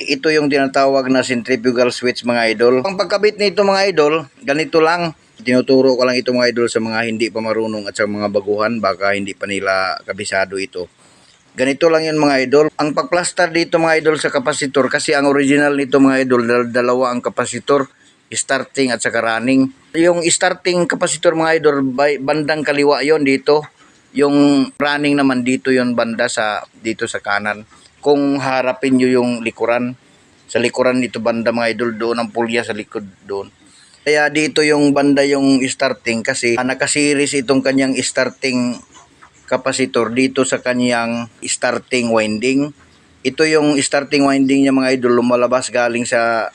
ito yung tinatawag na centrifugal switch mga idol. Ang pagkabit nito mga idol, ganito lang. Tinuturo ko lang ito mga idol sa mga hindi pa marunong at sa mga baguhan, baka hindi pa nila kabisado ito. Ganito lang yun mga idol. Ang pagplaster dito mga idol sa kapasitor, kasi ang original nito mga idol, dalawa ang kapasitor, starting at saka running. Yung starting kapasitor mga idol, bandang kaliwa yon dito. Yung running naman dito yon banda dito sa kanan. Kung harapin nyo yung likuran, sa likuran dito banda mga idol, doon ang pulya sa likod doon. Kaya dito yung banda yung starting kasi nakasiris itong kanyang starting kapasitor dito sa kanyang starting winding. Ito yung starting winding niya mga idol, lumalabas galing sa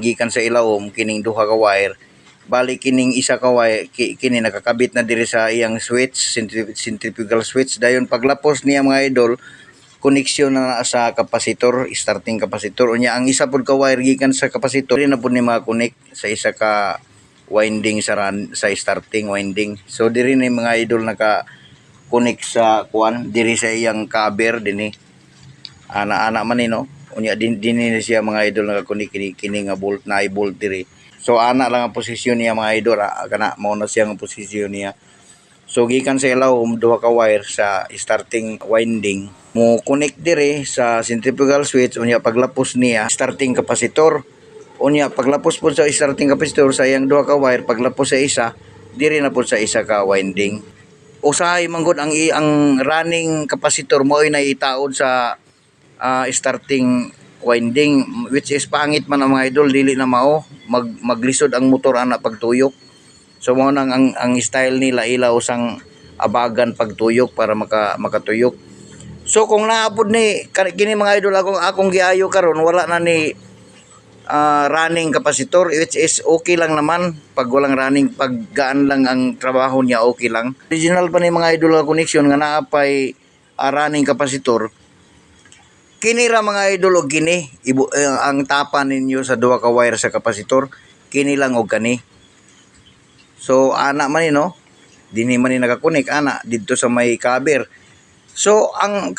gikan sa ilawom kining duha ka wire. Bali kining isa ka wire kini nakakabit na diri sa iyang switch, centrifugal switch. Dayon paglapos niya mga idol, koneksyon na sa kapasitor, starting kapasitor. Unya ang isa pud ka wire gikan sa kapasitor na pud ni maka-connect sa isa ka winding sa starting winding. So diri ni mga idol naka-connect sa diri sa iyang cover dinhi. Ana man ni no. Unya dinhi siya mga idol naka-connect kini nga bolt na i-bolt diri. So ana lang ang posisyon niya mga idol, kana mao na siya ang posisyon niya. So gikan sa ilawom duha ka wire sa starting winding mo connect dire sa centrifugal switch. Unya paglapos niya starting kapasitor, unya paglapos po sa starting kapasitor sa iyang duha ka wire, paglapos sa isa dire na po sa isa ka winding. Usahay man gud ang running kapasitor mo ay naitaod sa starting winding, which is pangit man ang mga idol, dili na mao maglisod ang motor ana pagtuyok. So mo nang ang style nila ilaw sang abagan pagtuyok para makatuyok. So kung naapod ni kini mga idol akong giayo karon, wala na ni running kapasitor, which is okay lang naman. Pag walang running, pag gaan lang ang trabaho niya, okay lang. Original pa ni mga idol nga connection nga naapay running kapasitor. Kini ra mga idol og kini ang tapa ninyo sa duha ka wire sa kapasitor, kini lang og kani. So ana man ni no, dinhi man ni nakakunik ana didto sa may cover. So ang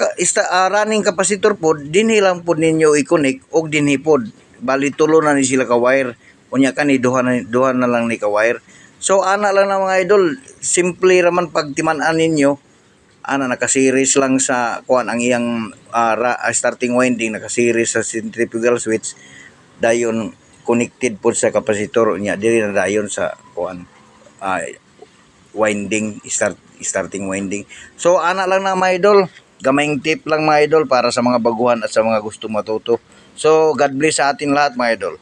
running kapasitor pod dinhi lang pod ninyo i-connect og dinhi pod. Bali tulo na ni sila ka wire. Unya kani duha na lang ni ka wire. So ana lang na mga idol, simple raman pagtiman-an ninyo. Ana naka-series lang sa ang iyang starting winding, naka-series sa centrifugal switch. Dayon connected pod sa kapasitor unya diri na dayon sa winding, starting winding. So ana lang na mga idol, gamayng tip lang mga idol para sa mga baguhan at sa mga gusto matuto. So God bless sa atin lahat mga idol.